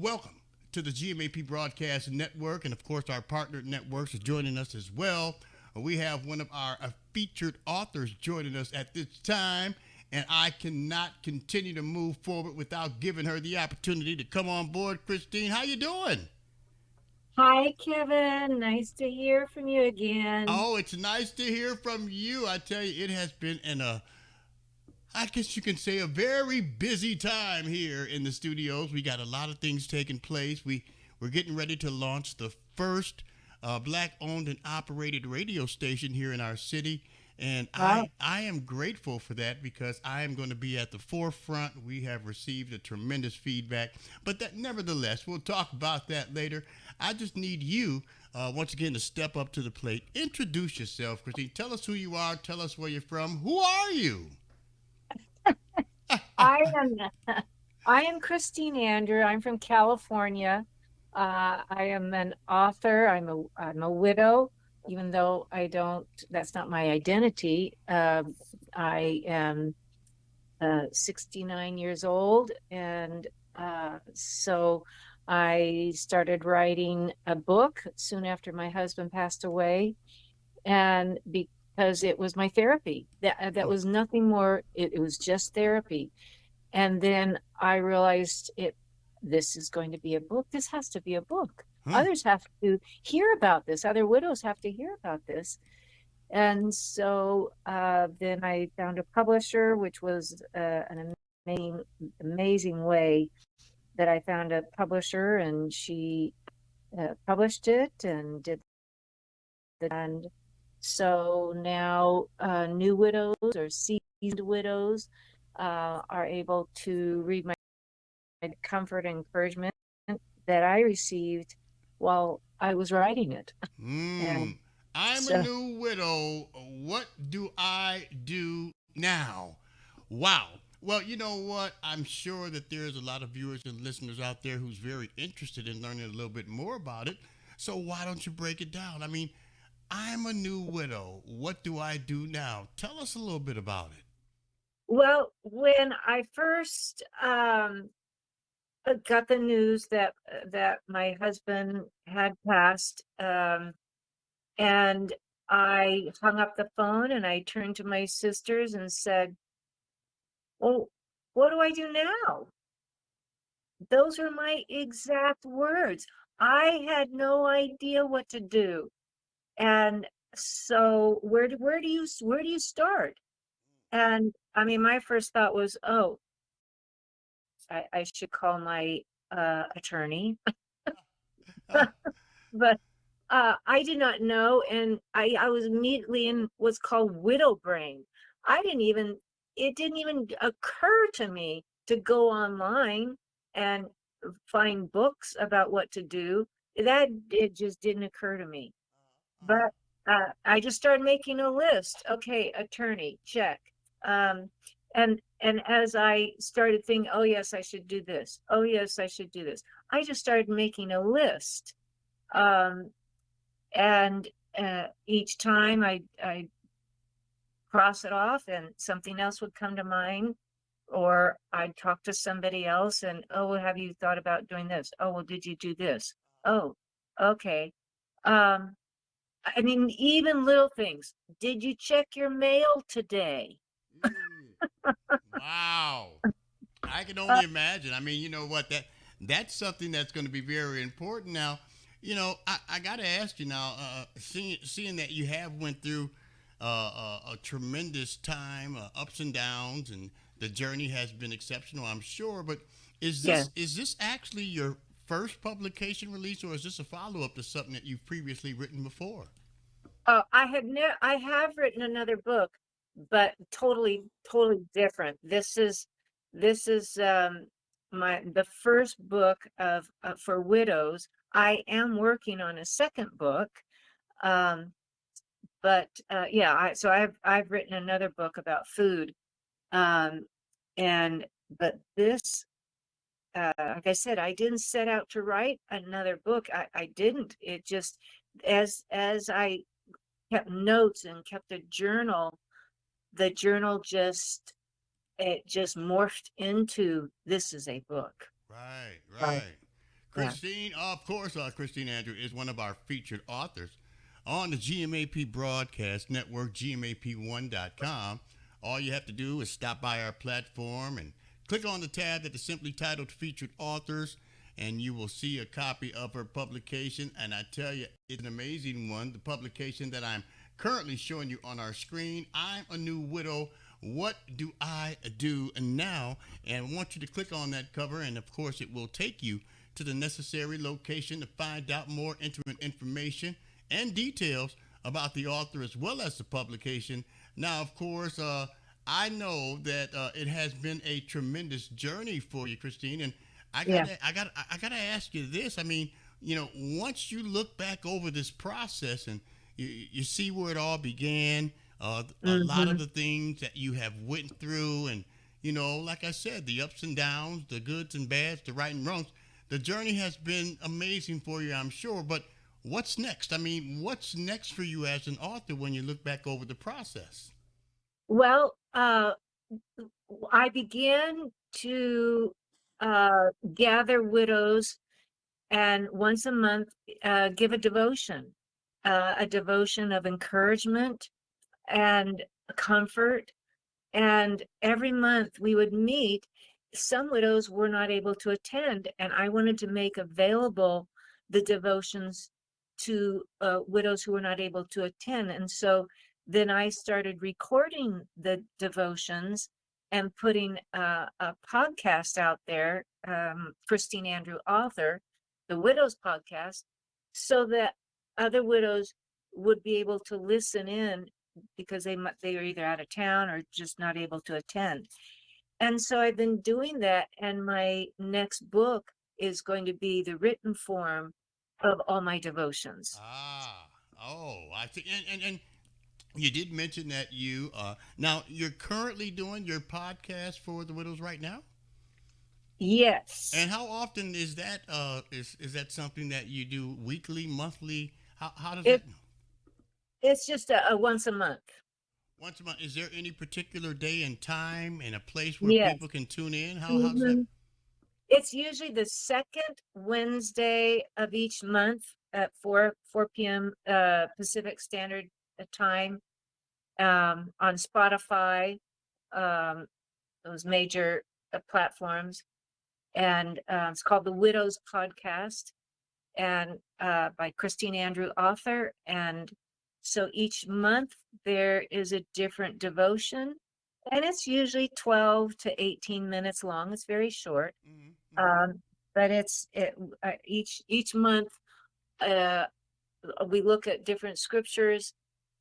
welcome to the GMAP Broadcast Network, and of course, our partner networks are joining us as well. We have one of our featured authors joining us at this time, and I cannot continue to move forward without giving her the opportunity to come on board. Christine, how you doing? Hi, Kevin. Nice to hear from you again. Oh, it's nice to hear from you. I tell you, it has been I guess you can say a very busy time here in the studios. We got a lot of things taking place. We're getting ready to launch the first black-owned and operated radio station here in our city, and Wow. I am grateful for that because I am going to be at the forefront. We have received a tremendous feedback, but that nevertheless, we'll talk about that later. I just need you. Once again, to step up to the plate, introduce yourself, Christine. Tell us who you are. Tell us where you're from. Who are you? I am I am Christine Andrew. I'm from California. I am an author. I'm a widow, even though I don't, that's not my identity. I am 69 years old, and so I started writing a book soon after my husband passed away. And because it was my therapy, that Oh, was nothing more. It was just therapy. And then I realized this is going to be a book. This has to be a book. huh. Others have to hear about this. Other widows have to hear about this. And so then I found a publisher, which was an amazing way that I found a publisher, and she published it and did. And so now new widows or seasoned widows are able to read my comfort and encouragement that I received while I was writing it. Hmm. And I'm a so, new widow. What do I do now? Wow. Well, you know what? I'm sure that there's a lot of viewers and listeners out there who's very interested in learning a little bit more about it. So why don't you break it down? I mean, I'm a new widow. What do I do now? Tell us a little bit about it. well, when I first got the news that my husband had passed, and I hung up the phone and I turned to my sisters and said, "Well, what do I do now?" Those are my exact words. I had no idea what to do. And so where do you start? And I mean, my first thought was, oh, I should call my attorney. But I did not know, and I was immediately in what's called widow brain. I didn't even It didn't even occur to me to go online and find books about what to do. That it just didn't occur to me. But I just started making a list. Okay, attorney, check. Um, and as I started thinking, oh yes, I should do this. Oh yes, I should do this. I just started making a list. Um, and each time I cross it off and something else would come to mind, or I'd talk to somebody else and, oh, well, have you thought about doing this? Oh, well, did you do this? Oh, okay. Um, I mean, even little things. Did you check your mail today? Mm. Wow. I can Uh, only imagine. I mean, you know what? That's something that's going to be very important. Now, I got to ask you now. Seeing that you have went through a tremendous time, ups and downs, and the journey has been exceptional, I'm sure. But yeah. is this actually your first publication release, or is this a follow up to something that you've previously written before? I have written another book, but totally different. This is the first book of for widows. I am working on a second book. Um, but yeah, I've written another book about food. Um, and but this like I said, I didn't set out to write another book. I didn't. It just as I kept notes and kept a journal, the journal just morphed into this is a book. Right, Uh, right. Yeah. Christine, of course, Christine Andrew is one of our featured authors on the GMAP Broadcast Network, GMAP1.com. All you have to do is stop by our platform and click on the tab that is simply titled Featured Authors, and you will see a copy of her publication. And I tell you, it's an amazing one. The publication that I'm currently showing you on our screen, I'm a New Widow. What do I do now? And I want you to click on that cover, and of course, it will take you to the necessary location to find out more intimate information and details about the author as well as the publication. Now, of course, I know that it has been a tremendous journey for you, Christine, and Yeah. I gotta ask you this. I mean, once you look back over this process and you see where it all began, a lot of Hmm. the things that you have went through, and like I said, the ups and downs, the goods and bads, the right and wrongs. The journey has been amazing for you, I'm sure. But what's next? I mean, what's next for you as an author when you look back over the process? Well, I began to gather widows and once a month give a devotion of encouragement and comfort. And every month we would meet. Some widows were not able to attend, and I wanted to make available the devotions to widows who were not able to attend. And so then I started recording the devotions and putting a podcast out there, Christine Andrew Author, the Widows Podcast, so that other widows would be able to listen in because they are either out of town or just not able to attend. And so I've been doing that, and my next book is going to be the written form of all my devotions. Ah, oh, I think, and you did mention that now you're currently doing your podcast for the widows right now. Yes, And how often is that? Is that something that you do weekly, monthly? How does that? it it's just a once a month. Once a month. Is there any particular day and time and a place where people Yes. can tune in? How does that? Mhm. It's usually the second Wednesday of each month at 4 p.m. Pacific Standard Time, on Spotify, um, those major platforms. And it's called the Widows Podcast, and by Christine Andrew Author. And so each month there is a different devotion, and it's usually 12 to 18 minutes long. It's very short. Mm-hmm. Um, but each month uh, we look at different scriptures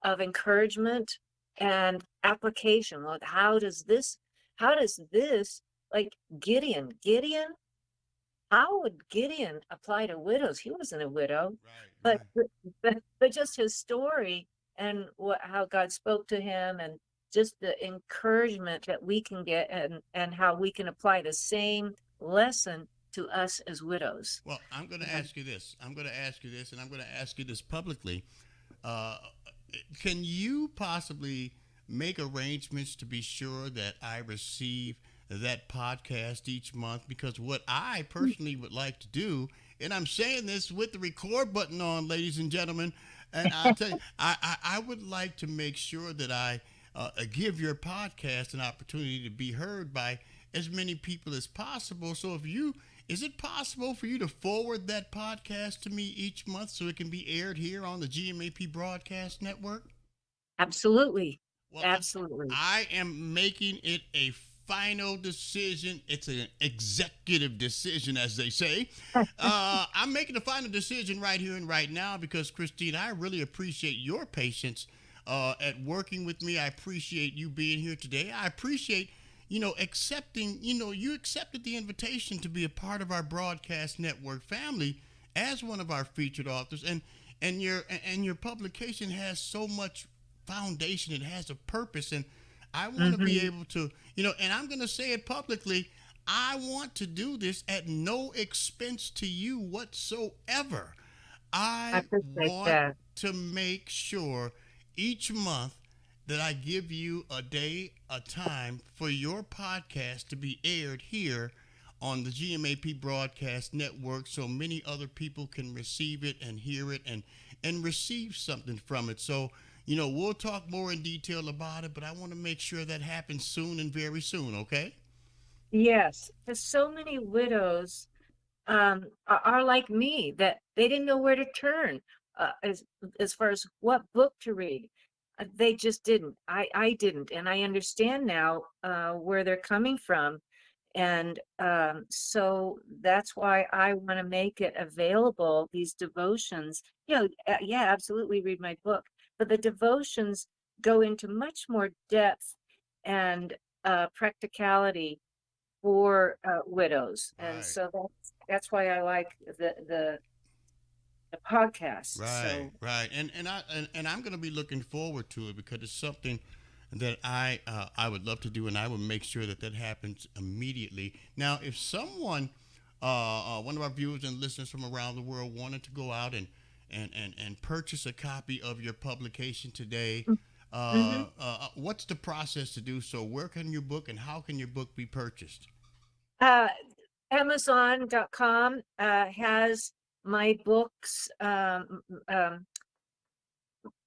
of encouragement and application. Like, how does this, like Gideon, how would Gideon apply to widows? He wasn't a widow, Right, but right. but just his story and how God spoke to him, and just the encouragement that we can get, and how we can apply the same lesson to us as widows. Well, I'm going to Um, ask you this. I'm going to ask you this, and I'm going to ask you this publicly. Uh, can you possibly make arrangements to be sure that I receive that podcast each month? Because what I personally would like to do, and I'm saying this with the record button on, ladies and gentlemen, and I'll tell you, I would like to make sure that I give your podcast an opportunity to be heard by as many people as possible. So if you is it possible for you to forward that podcast to me each month so it can be aired here on the GMAP Broadcast Network? Absolutely, Well, absolutely. I am making it a final decision. It's an executive decision, as they say. I'm making a final decision right here and right now because, Christine, I really appreciate your patience at working with me. I appreciate you being here today. I appreciate accepting, you accepted the invitation to be a part of our broadcast network family as one of our featured authors, and your publication has so much foundation. It has a purpose, and I want to be Hmm. able to, and I'm going to say it publicly. I want to do this at no expense to you whatsoever. I I appreciate want that. to make sure each month that I give you a day, a time for your podcast to be aired here on the GMAP broadcast network so many other people can receive it and hear it and receive something from it. So, we'll talk more in detail about it, but I want to make sure that happens soon and very soon, okay? Yes, because so many widows are like me that they didn't know where to turn as far as what book to read. They just didn't. I didn't, and I understand now where they're coming from, and so that's why I want to make it available. These devotions, yeah, absolutely read my book, but the devotions go into much more depth and practicality for widows, and Right. so that's why I like the podcast. Right, So right, and I'm going to be looking forward to it because it's something that I would love to do, and I would make sure that that happens immediately. Now, if someone, one of our viewers and listeners from around the world, wanted to go out and purchase a copy of your publication today, mhm. what's the process to do so? Where can your book and how can your book be purchased? uh, Amazon.com has my books. I'm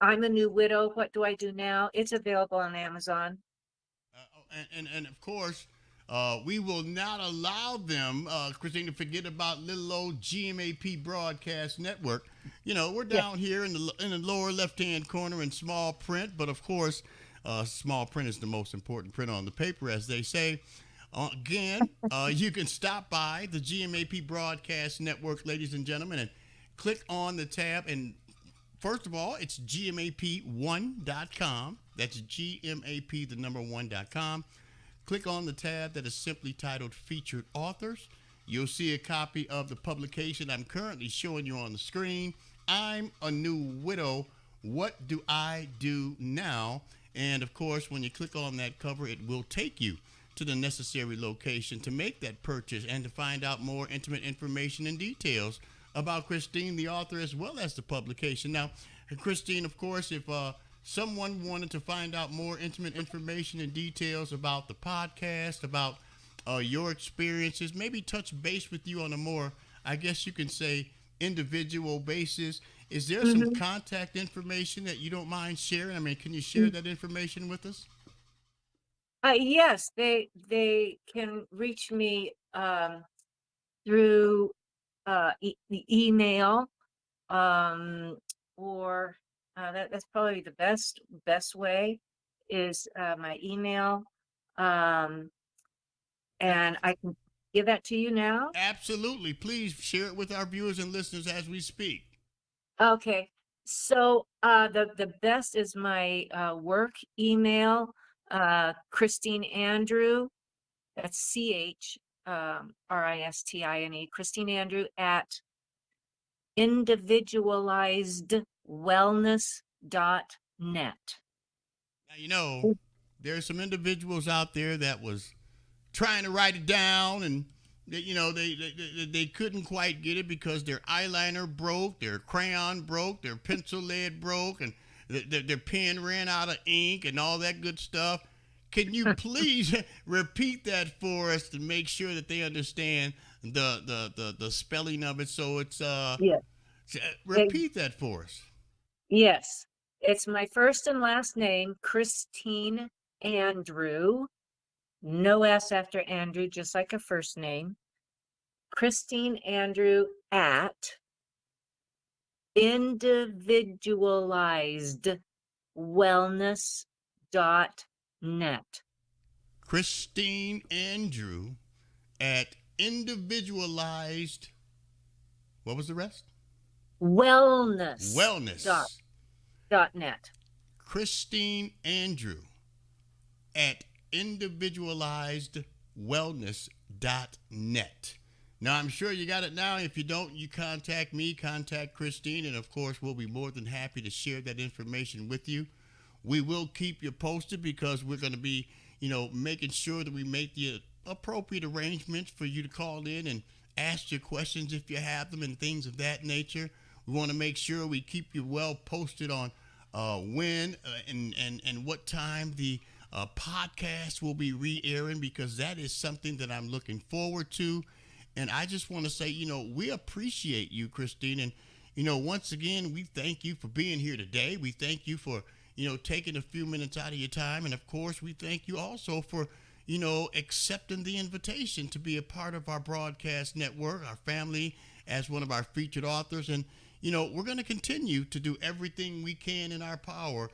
a new widow. What do I do now? It's available on Amazon. And of course, we will not allow them, Christine, to forget about little old GMAP Broadcast Network. We're Yeah. down here in the lower left hand corner in small print, but of course, small print is the most important print on the paper, as they say. Again, you can stop by the GMAP Broadcast Network, ladies and gentlemen, and click on the tab. And first of all, it's GMAP1.com. That's GMAP, the number 1.com. Click on the tab that is simply titled Featured Authors. You'll see a copy of the publication I'm currently showing you on the screen. I'm a New Widow. What do I do now? And of course, when you click on that cover, it will take you to the necessary location to make that purchase and to find out more intimate information and details about Christine, the author, as well as the publication. Now, Christine, of course, if someone wanted to find out more intimate information and details about the podcast, about your experiences, maybe touch base with you on a more, I guess you can say, individual basis. Is there some Mhm. contact information that you don't mind sharing? I mean, can you share that information with us? Yes, they can reach me through the email, um, or that's probably the best way is my email, um, and I can give that to you now. Absolutely. Please share it with our viewers and listeners as we speak. Okay, so the best is my work email, Christine Andrew. That's Christine, Christine Andrew at individualizedwellness.net. Now, there's some individuals out there that was trying to write it down and they couldn't quite get it because their eyeliner broke, their crayon broke, their pencil lead broke, and their pen ran out of ink and all that good stuff. Can you please repeat that for us to make sure that they understand the spelling of it? So it's Yeah. Ex- repeat that for us. yes. It's my first and last name, Christine Andrew. No S after Andrew, just like a first name. Christine Andrew at individualizedwellness.net. Christine Andrew at individualized. What was the rest? Wellness Wellness. dot net. Christine Andrew at individualizedwellness.net. Now, I'm sure you got it now. If you don't, you contact me, contact Christine, and of course, we'll be more than happy to share that information with you. We will keep you posted because we're going to be, making sure that we make the appropriate arrangements for you to call in and ask your questions if you have them and things of that nature. We want to make sure we keep you well posted on when and what time the Podcast will be re-airing because that is something that I'm looking forward to. And I just want to say, we appreciate you, Christine. And, once again, we thank you for being here today. We thank you for, taking a few minutes out of your time. And of course, we thank you also for, accepting the invitation to be a part of our broadcast network, our family, as one of our featured authors. And, we're going to continue to do everything we can in our power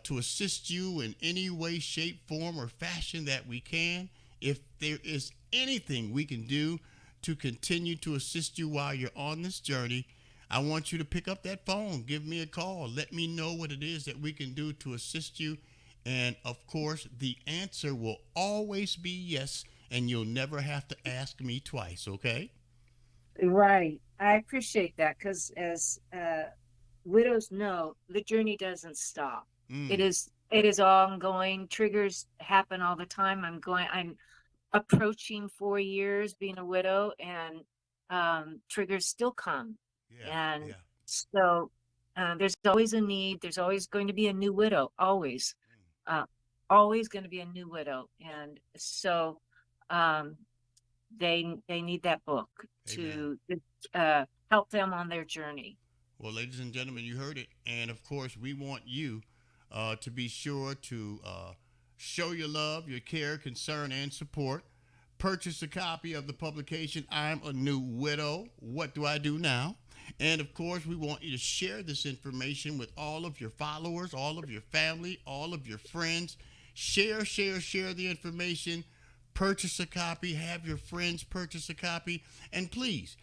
to assist you in any way, shape, form, or fashion that we can. If there is anything we can do to continue to assist you while you're on this journey, I want you to pick up that phone, give me a call, let me know what it is that we can do to assist you. And of course, the answer will always be yes, and you'll never have to ask me twice, okay? Right. I appreciate that because as widows know, the journey doesn't stop. It Mm, is it is ongoing. Triggers happen all the time. I'm approaching 4 years being a widow, and triggers still come. yeah, And yeah. so there's always a need. There's always going to be a new widow, uh, always going to be a new widow. And so um, they need that book Amen. to help them on their journey. Well, ladies and gentlemen, you heard it. And of course, we want you to be sure to show your love, your care, concern, and support. Purchase a copy of the publication, I'm a New Widow. What do I do now? And of course, we want you to share this information with all of your followers, all of your family, all of your friends. Share the information. Purchase a copy. Have your friends purchase a copy. And please,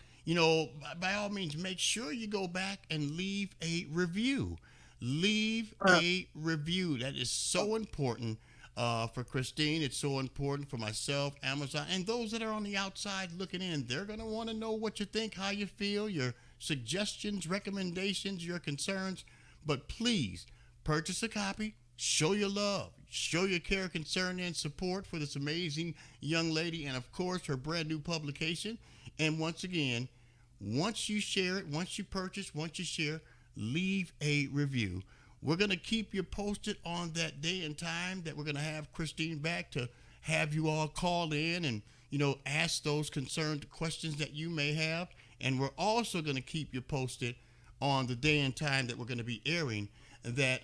by all means, make sure you go back and leave a review. Leave Uh, a review. That is so important for Christine. It's so important for myself, Amazon, and those that are on the outside looking in. They're going to want to know what you think, how you feel, your suggestions, recommendations, your concerns. But please purchase a copy. Show your love, show your care, concern, and support for this amazing young lady, and of course, her brand new publication. And once again, once you share it, once you purchase, once you share, leave a review. We're going to keep you posted on that day and time that we're going to have Christine back to have you all call in and, ask those concerned questions that you may have. And we're also going to keep you posted on the day and time that we're going to be airing that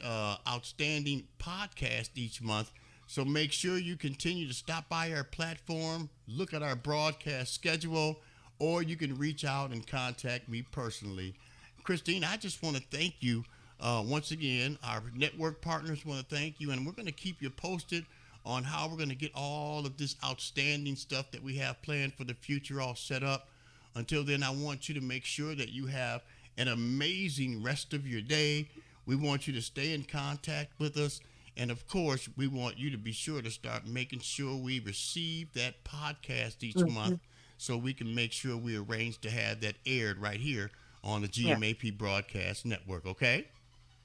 outstanding podcast each month. So make sure you continue to stop by our platform, look at our broadcast schedule, or you can reach out and contact me personally. Christine, I just want to thank you once again. Our network partners want to thank you, and we're going to keep you posted on how we're going to get all of this outstanding stuff that we have planned for the future all set up. Until then, I want you to make sure that you have an amazing rest of your day. We want you to stay in contact with us. And of course, we want you to be sure to start making sure we receive that podcast each month mhm. so we can make sure we arrange to have that aired right here on the Yeah, GMAP Broadcast Network, okay?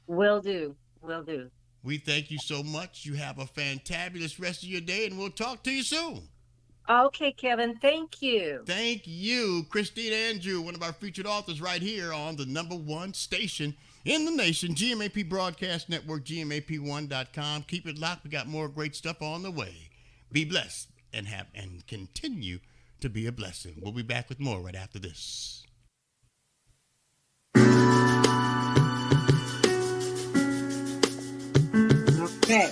will do. Will do. We thank you so much. You have a fantabulous rest of your day, and we'll talk to you soon. Okay, Kevin, thank you. Thank you, Christine Andrew, one of our featured authors right here on the number one station in the nation, GMAP Broadcast Network, GMAP1.com. Keep it locked. We got more great stuff on the way. Be blessed and continue to be a blessing. We'll be back with more right after this. Okay.